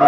Hi,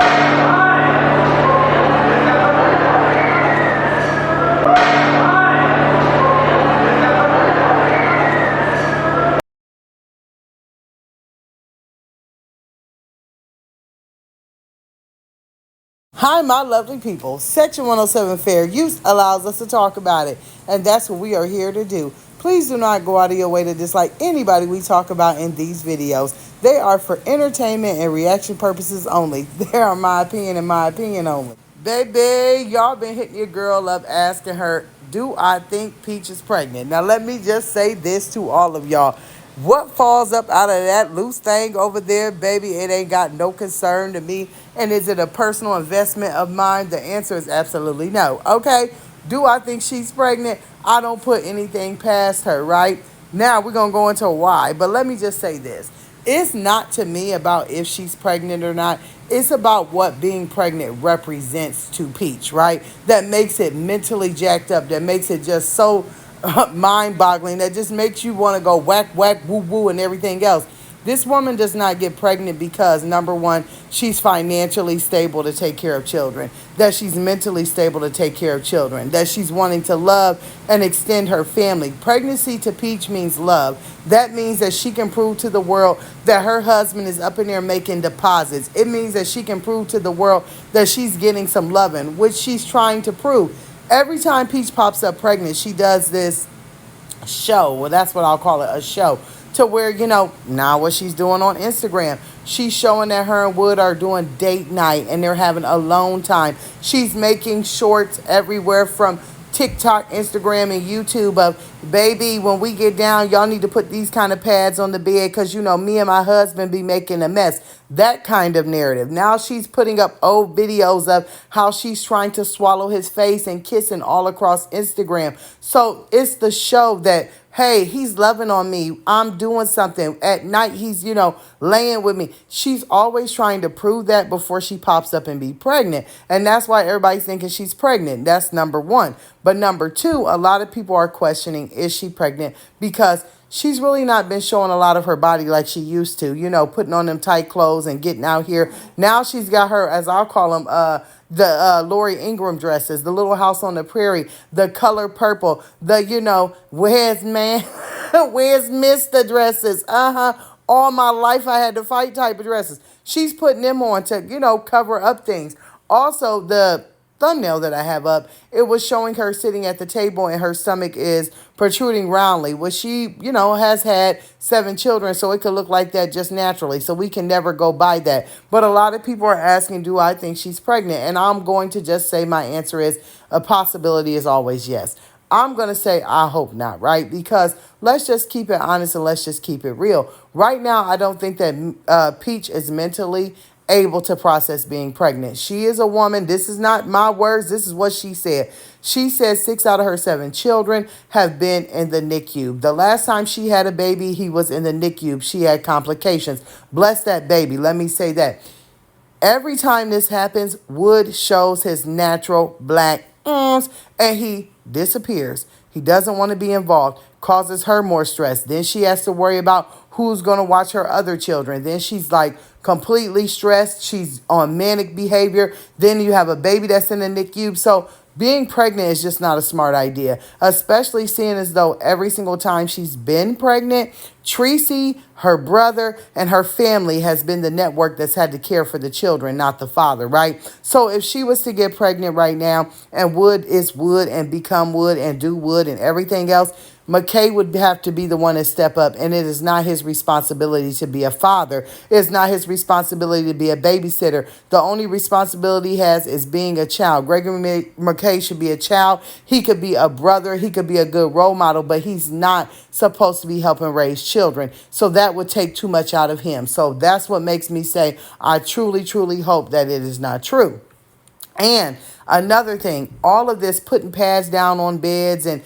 my lovely people. Section 107 Fair Use allows us to talk about it, and that's what we are here to do. Please do not go out of your way to dislike anybody we talk about in these videos. They are for entertainment and reaction purposes only. They are my opinion and my opinion only. Baby, y'all been hitting your girl up asking her, do I think Peach is pregnant? Now, let me just say this to all of y'all. What falls up out of that loose thing over there, baby, it ain't got no concern to me. And is it a personal investment of mine? The answer is absolutely no. Okay? Do I think she's pregnant? I don't put anything past her, right? Now we're going to go into why. But let me just say this. It's not to me about if she's pregnant or not. It's about what being pregnant represents to Peach, right? That makes it mentally jacked up. That makes it just so mind boggling. That just makes you want to go whack, whack, woo, woo, and everything else. This woman does not get pregnant because, number one, she's financially stable to take care of children, that she's mentally stable to take care of children, that she's wanting to love and extend her family. Pregnancy to Peach means love. That means that she can prove to the world that her husband is up in there making deposits. It means that she can prove to the world that she's getting some loving, which she's trying to prove. Every time Peach pops up pregnant, she does this show. Well, that's what I'll call it, a show. To where, now what she's doing on Instagram, she's showing that her and Wood are doing date night and they're having alone time. She's making shorts everywhere from TikTok, Instagram, and YouTube of, baby, when we get down, y'all need to put these kind of pads on the bed because, me and my husband be making a mess. That kind of narrative. Now she's putting up old videos of how she's trying to swallow his face and kissing all across Instagram. So it's the show that, hey, he's loving on me. I'm doing something. At night, he's, laying with me. She's always trying to prove that before she pops up and be pregnant. And that's why everybody's thinking she's pregnant. That's number one. But number two, a lot of people are questioning, is she pregnant? Because she's really not been showing a lot of her body like she used to, putting on them tight clothes and getting out here. Now she's got her, as I'll call them, the Lori Ingram dresses, the Little House on the Prairie, the color purple, the, where's man, where's Mr. dresses? All my life I had to fight type of dresses. She's putting them on to, cover up things. Also, the thumbnail that I have up, it was showing her sitting at the table and her stomach is protruding roundly, which she, has had 7 children, so it could look like that just naturally. So we can never go by that. But a lot of people are asking, do I think she's pregnant? And I'm going to just say my answer is a possibility is always yes. I'm going to say I hope not, right? Because let's just keep it honest and let's just keep it real. Right now, I don't think that Peach is mentally able to process being pregnant. She is a woman. This is not my words. This is what she said. She said 6 out of her 7 children have been in the NICU. The last time she had a baby, he was in the NICU. She had complications. Bless that baby. Let me say that. Every time this happens, Wood shows his natural black arms and he disappears. He doesn't want to be involved, causes her more stress. Then she has to worry about who's going to watch her other children. Then she's like completely stressed. She's on manic behavior. Then you have a baby that's in the NICU. So being pregnant is just not a smart idea, especially seeing as though every single time she's been pregnant, Tracy, her brother, and her family has been the network that's had to care for the children, not the father, right? So if she was to get pregnant right now and Wood is Wood and become Wood and do Wood and everything else, McKay would have to be the one to step up, and it is not his responsibility to be a father. It's not his responsibility to be a babysitter. The only responsibility he has is being a child. Gregory McKay should be a child. He could be a brother. He could be a good role model, but he's not supposed to be helping raise children. So that would take too much out of him. So that's what makes me say I truly, truly hope that it is not true. And another thing, all of this putting pads down on beds and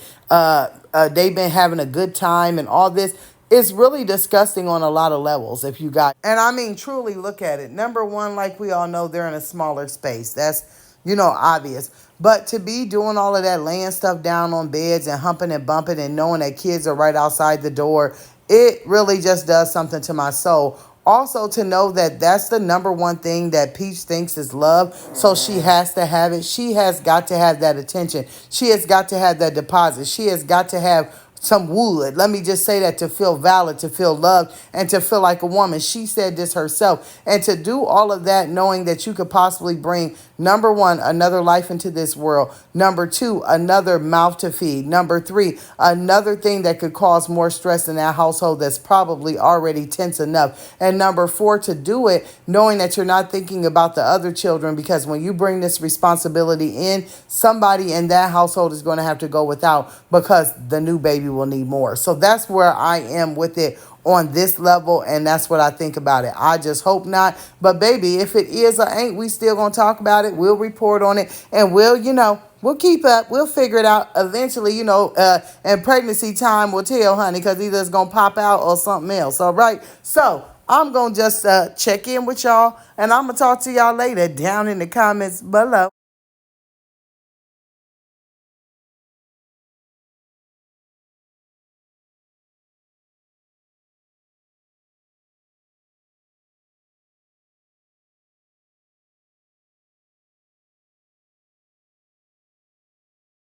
they've been having a good time and all this is really disgusting on a lot of levels if you got. And I mean, truly look at it. Number one, like we all know, they're in a smaller space. That's, obvious. But to be doing all of that, laying stuff down on beds and humping and bumping and knowing that kids are right outside the door, it really just does something to my soul. Also, to know that that's the number one thing that Peach thinks is love. So she has to have it. She has got to have that attention. She has got to have that deposit. She has got to have some wood. Let me just say that, to feel valid, to feel loved, and to feel like a woman. She said this herself. And to do all of that, knowing that you could possibly bring, number one, another life into this world. Number two, another mouth to feed. Number three, another thing that could cause more stress in that household that's probably already tense enough. And number four, to do it knowing that you're not thinking about the other children, because when you bring this responsibility in, somebody in that household is going to have to go without, because the new baby will need more. So that's where I am with it on this level, and that's what I think about it. I just hope not. But baby, if it is or ain't, we still gonna talk about it. We'll report on it, and we'll keep up. We'll figure it out eventually, and pregnancy time will tell, honey, because either it's gonna pop out or something else. All right. So I'm gonna just check in with y'all, and I'm gonna talk to y'all later down in the comments below.